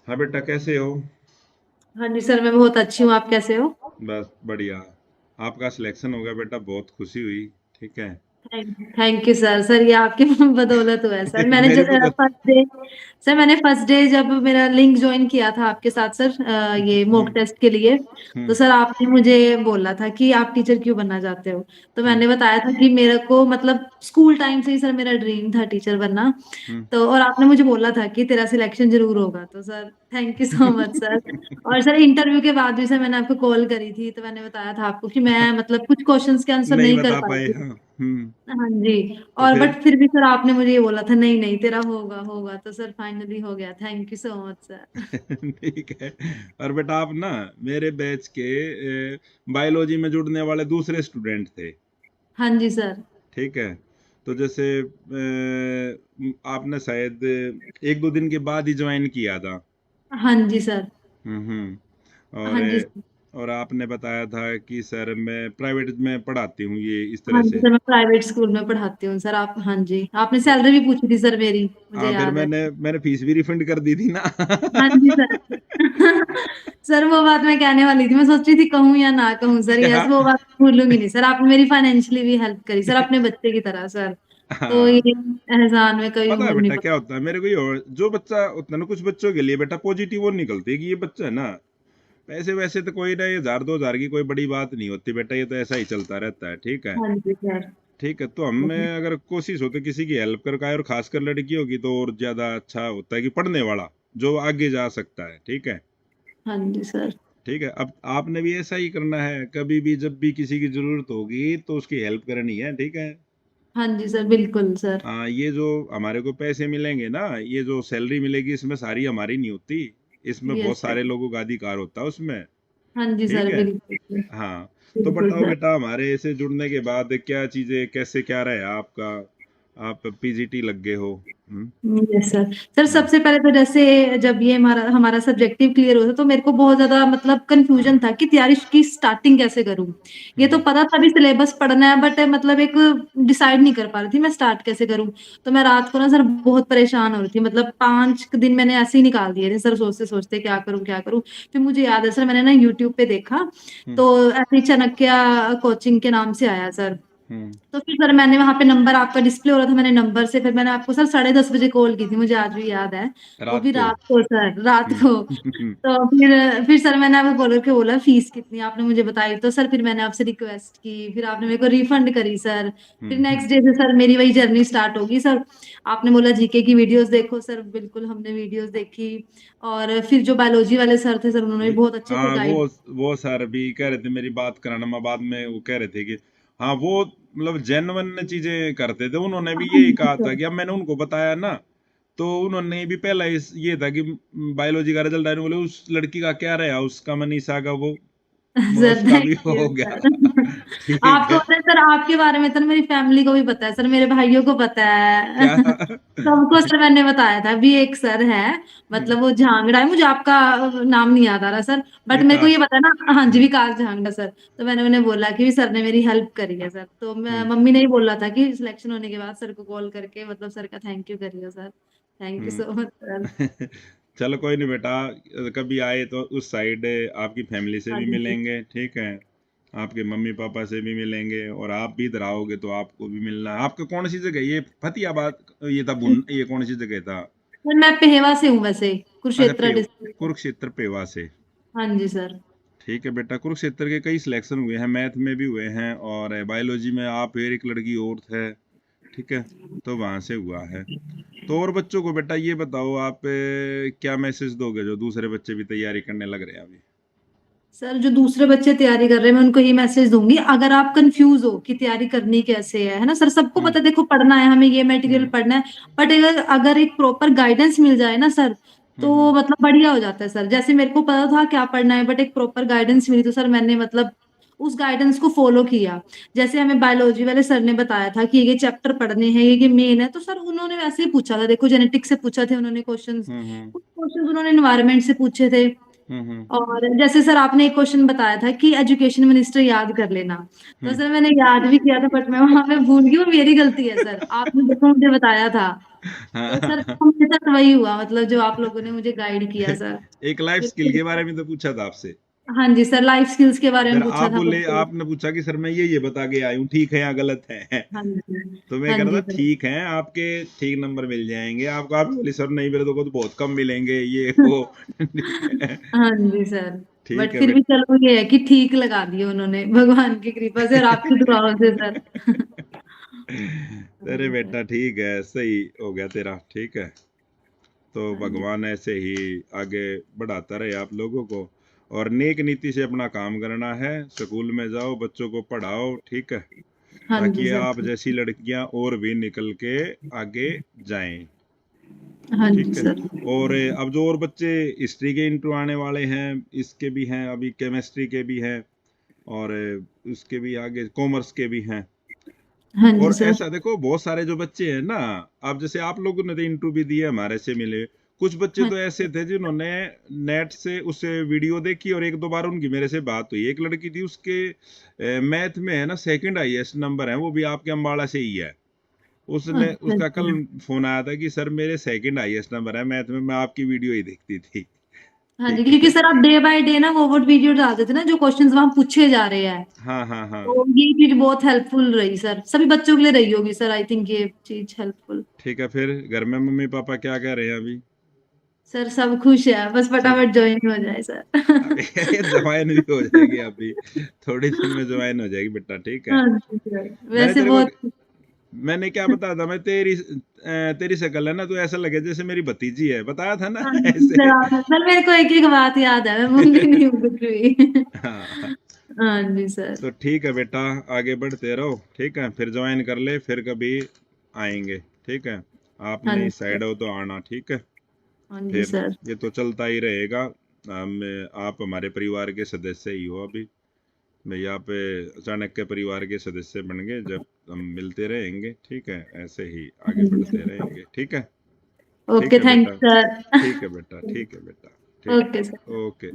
हाँ बेटा, कैसे हो? हाँ जी सर, मैं बहुत अच्छी हूँ। आप कैसे हो? बस बढ़िया। आपका सिलेक्शन हो गया बेटा, बहुत खुशी हुई। ठीक है। Thank you sir. सर ये आपकी बदौलत हुआ है सर। मैंने मेरे जब को तो फर्स्ट डे सर मैंने फर्स्ट डे जब मेरा लिंक ज्वाइन किया था आपके साथ सर, ये मॉक हम्म टेस्ट के लिए। तो हम्म सर आपने मुझे बोला था कि आप टीचर क्यों बनना चाहते हो। तो हम्म मैंने बताया था कि मेरे को मतलब स्कूल टाइम से ही सर मेरा ड्रीम था टीचर बनना। हम्म। तो और आपने मुझे बोला था कि तेरा सिलेक्शन जरूर होगा। तो sir thank you so much sir. और सर इंटरव्यू के बाद भी सर मैंने आपको कॉल करी थी, तो मैंने बताया था आपको कि मैं मतलब कुछ क्वेश्चंस के आंसर नहीं नहीं कर बता पाई पाए, थी। हाँ। हाँ जी। तो और फिर बट फिर भी सर आपने मुझे ये बोला था, नहीं नहीं तेरा होगा होगा। तो सर फाइनली हो गया। Thank you so much sir. ठीक है। और बेटा आप ना मेरे बैच के बायोलॉजी में जुड़ने वाले दूसरे स्टूडेंट थे। हाँ जी सर। ठीक है। तो जैसे आपने शायद एक दो दिन के बाद ही ज्वाइन किया था। हाँ जी सर। और हाँ जी सर। और आपने बताया था कि सर मैं प्राइवेट में पढ़ाती हूँ, ये इस तरह हाँ जी से। सर, मैं प्राइवेट स्कूल में पढ़ाती हूँ सर। आप हाँ जी, आपने तो सैलरी भी पूछी थी सर मेरी, मुझे हाँ, फिर याद है। मैंने फीस भी रिफंड कर दी थी ना। हाँ जी सर। सर वो बात मैं कहने वाली थी, मैं सोच रही थी कहूँ या ना कहूँ सर। क्या? यस, वो बात भूलूंगी नहीं सर। आपने मेरी फाइनेंशियली भी हेल्प करी सर, अपने बच्चे की तरह सर। तो ये हाँ। एहसान में कभी पता है मुंह नहीं बेटा क्या होता है, मेरे को ये जो बच्चा होता है ना, कुछ बच्चों के लिए बेटा पॉजिटिव वो निकलती है कि ये बच्चा है ना, पैसे वैसे तो कोई ना, ये 1,000 2,000 की कोई बड़ी बात नहीं होती बेटा, ये तो ऐसा ही चलता रहता है। ठीक है। हाँ जी सर। ठीक है, तो हमें अगर कोशिश हो तो किसी की हेल्प कर का, और खासकर लड़कियों की तो और ज्यादा अच्छा होता है कि पढ़ने वाला जो आगे जा सकता है। ठीक है। हाँ जी सर। ठीक है, अब आपने भी ऐसा ही करना है, कभी भी जब भी किसी की जरूरत होगी तो उसकी हेल्प करनी है। ठीक है। हाँ जी सर, बिल्कुल सर। ये जो हमारे को पैसे मिलेंगे ना, ये जो सैलरी मिलेगी, इसमें सारी हमारी नहीं होती। इसमें बहुत यस सर। सारे लोगों का अधिकार होता है उसमें। हाँ जी ठीक सर, है। बिल्कुल। हाँ। तो बिल्कुल बताओ सर। बेटा, हमारे ऐसे जुड़ने के बाद क्या चीजें, कैसे क्या रहा आपका? आप पीजीटी लग गए हो। हम्म यस सर। सर हम्म सबसे पहले तो जैसे जब ये हमारा हमारा सब्जेक्टिव क्लियर हुआ था, तो मेरे को बहुत ज्यादा मतलब कंफ्यूजन था कि तैयारी की स्टार्टिंग कैसे करूं। ये तो हम्म पता था भी सिलेबस पढ़ना है, बट मतलब एक डिसाइड नहीं कर पा रही थी मैं स्टार्ट कैसे करूं। तो मैं रात को ना सर बहुत परेशान हो रही थी, मतलब 5 दिन मैंने ऐसे ही निकाल दिए थे सर, सोचते सोचते क्या करूं क्या करूं। फिर मुझे याद है सर, मैंने ना यूट्यूब पे देखा। हम्म तो ऐसे ही चाणक्य कोचिंग के नाम से आया सर। हम्म तो फिर सर मैंने वहां पे नंबर आपका डिस्प्ले हो रहा था, मैंने नंबर से फिर मैंने आपको सर 10:30 बजे कॉल की थी, मुझे आज भी याद है। वो रात भी को। रात को सर, रात हम्म को। हम्म तो फिर सर मैंने आपको कॉल करके बोला फीस कितनी है? आपने मुझे बताई। तो सर फिर मैंने आपसे रिक्वेस्ट की, फिर आपने मेरे को रिफंड करी सर। फिर हम्म नेक्स्ट डे से सर मेरी वही जर्नी स्टार्ट होगी सर। आपने बोला जीके की वीडियोस देखो सर, बिल्कुल हमने वीडियोस देखी। और फिर जो बायोलॉजी वाले सर थे सर, उन्होंने भी बहुत अच्छे से हाँ, गाइड। वो सर भी कह रहे थे मेरी बात कराना, मैं बाद में वो कह रहे थे कि हाँ, वो मतलब जेन्युइन चीजें करते थे। उन्होंने भी यही कहा था कि अब मैंने उनको बताया ना, तो उन्होंने भी पहला ये था कि बायोलॉजी का रिजल्ट आने, बोले उस लड़की का क्या रहा, उसका मनीषा का वो सर उसका थैंक भी यू हो गया। सर। ठीक आपको है। पता है सर, आपके बारे में तो मेरी फैमिली को भी पता है सर, मेरे भाइयों को पता है। क्या? सबको सर मैंने बताया था। अभी एक सर है, मतलब वो झांगड़ा है, मुझे आपका नाम नहीं याद आ रहा सर। बट मेरे को ये विकास। पता है ना, हाँ जी हम्म विकास झांगड़ा सर। तो मैंने उन्हें बोला कि भी सर ने मेरी हेल्प करी है सर। तो मैं हम्म मम्मी ने ही बोला था कि सिलेक्शन होने के बाद सर को कॉल करके मतलब सर का थैंक यू करिए sir. Thank you hmm. So much sir. चलो कोई नहीं बेटा, कभी आए तो उस साइड आपकी फैमिली से हाँ भी जी। मिलेंगे। ठीक है। आपके मम्मी पापा से भी मिलेंगे, और आप भी इधर आओगे तो आपको भी मिलना है। आपका कौन सी जगह, ये फतियाबाद, ये था बुन, ये कौन सी जगह था? सर मैं पेहवा से हूँ वैसे, अच्छा, कुरुक्षेत्र डिस्ट्रिक्ट। कुरुक्षेत्र पेवा से। हाँ जी सर। ठीक है बेटा, कुरुक्षेत्र के कई सिलेक्शन हुए हैं, मैथ में भी हुए हैं, और बायोलॉजी में आप फिर एक लड़की और है। ठीक है। तो वहां से हुआ है। तो और बच्चों को बेटा ये बताओ, आप क्या मैसेज दोगे जो दूसरे बच्चे भी तैयारी करने लग रहे हैं अभी? सर जो दूसरे बच्चे तैयारी कर रहे हैं, मैं उनको ये मैसेज दूंगी, अगर आप कंफ्यूज हो कि तैयारी करनी कैसे है ना सर, सबको हम्म पता है देखो पढ़ना है हमें, ये मटेरियल हम्म पढ़ना है। बट अगर अगर एक प्रॉपर गाइडेंस मिल जाए ना सर, तो हम्म मतलब बढ़िया हो जाता है सर। जैसे मेरे को पता था क्या पढ़ना है, बट एक प्रॉपर गाइडेंस मिली तो सर मैंने मतलब उस गाइडेंस को फॉलो किया। जैसे हमें बायोलॉजी वाले सर ने बताया था कि ये चैप्टर पढ़ने हैं, ये मेन है, तो सर उन्होंने वैसे ही पूछा था। देखो जेनेटिक्स से पूछा थे उन्होंने क्वेश्चंस, हम्म कुछ क्वेश्चंस उन्होंने एनवायरनमेंट से पूछे थे। हम्म और जैसे सर आपने एक क्वेश्चन बताया था कि एजुकेशन मिनिस्टर याद कर लेना। तो हम्म सर मैंने याद भी किया था, बट मैं वहां पे भूल गई, वो मेरी गलती है सर, आपने देखो मुझे बताया था। तो सर हाँ। मेरे साथ वही हुआ, मतलब जो आप लोगों ने मुझे गाइड किया सर। एक लाइफ स्किल के बारे में तो पूछा था आपसे। हाँ जी सर, लाइफ स्किल्स के बारे में फिर पूछा आप था बोले, बिल्कुल। आपने पूछा कि सर मैं ये बता के आई हूँ, ठीक है या गलत है? हाँ जी। तो मैं हाँ कह रहा जी था सर। ठीक है, आपके ठीक नंबर मिल जाएंगे आपको। आप बोली सर नहीं, मेरे को तो बहुत कम मिलेंगे, ये वो। ठीक है। हाँ जी सर। ठीक बट है फिर भी बेटा। चलो ये है कि ठीक लगा दिए उन्होंने, भगवान की कृपा से और आपकी दुआओं से सर। हाँ अरे जी सर। बेटा ठीक है, सही हो गया तेरा। ठीक है, तो हाँ जी। भगवान ऐसे ही आगे बढ़ाता रहे आप लोगों को। और नेक नीति से अपना काम करना है, स्कूल में जाओ, बच्चों को पढ़ाओ, ठीक है, हाँ जी ताकि सर। आप जैसी लड़कियां और भी निकल के आगे जाएं। हाँ जी ठीक है। सर। और अब जो और बच्चे हिस्ट्री के इंटू आने वाले हैं, इसके भी हैं, अभी केमिस्ट्री के भी हैं, और उसके भी आगे कॉमर्स के भी हैं। हाँ जी और सर। ऐसा देखो, बहुत सारे जो बच्चे हैं ना, अब जैसे आप लोगों ने तो इंटरव्यू भी दिए, हमारे से मिले, कुछ बच्चे हाँ तो ऐसे थे जिन्होंने नेट से उसे वीडियो देखी, और एक दो बार उनकी मेरे से बात हुई। एक लड़की थी, उसके मैथ में है ना सेकंड हाईएस्ट नंबर है, वो भी आपके अम्बाड़ा से ही है। उसने, अच्छा उसका अच्छा। कल फोन आया था कि सर मेरे सेकंड हाईएस्ट नंबर है मैथ में, मैं आपकी वीडियो ही देखती थी। हाँ जी, ठीक क्योंकि है। सर आप डे बाय डे ना वो वीडियो डालते थे ना, जो क्वेश्चंस वहां पूछे जा रहे हैं। हाँ हाँ हाँ। तो ये चीज बहुत हेल्पफुल रही सर, सभी बच्चों के लिए रही होगी सर, आई थिंक ये चीज हेल्पफुल। ठीक है, फिर घर में मम्मी पापा क्या कह रहे हैं अभी? सर सब खुश है, बस सब। फटाफट ज्वाइन हो जाए अभी सर। ज्वाइन भी हो जाएगी अभी, थोड़ी दिन में ज्वाइन हो जाएगी बेटा। ठीक है। हाँ जी सर, मैंने वैसे तेरे को, बहुत। मैंने क्या बताया था, मैं तेरी शक्ल है ना, तो ऐसा लगे जैसे मेरी भतीजी है, बताया था ना? हाँ जी सर, ऐसे। सर मेरे को एक एक बात याद है, मैं भूली नहीं हूँ कुछ भी। हाँ। हाँ जी सर। तो ठीक है बेटा, आगे बढ़ते रहो। ठीक है, फिर ज्वाइन कर ले, फिर कभी आएंगे। ठीक है, हाँ आपने जी इस सर। साइड हो तो आना। ठीक है। हाँ जी फिर सर। ये तो चलता ही रहेगा। आप हमारे परिवार के सदस्य ही हो अभी। भैया पे चाणक्य परिवार के सदस्य बन गए, जब हम मिलते रहेंगे, ठीक है, ऐसे ही आगे हाँ जी बढ़ते सर। रहेंगे। ठीक है। ठीक ओके, है थैंक बेटा। You sir. ठीक है बेटा, ठीक है बेटा। ठीक ओके है। सर। ओके।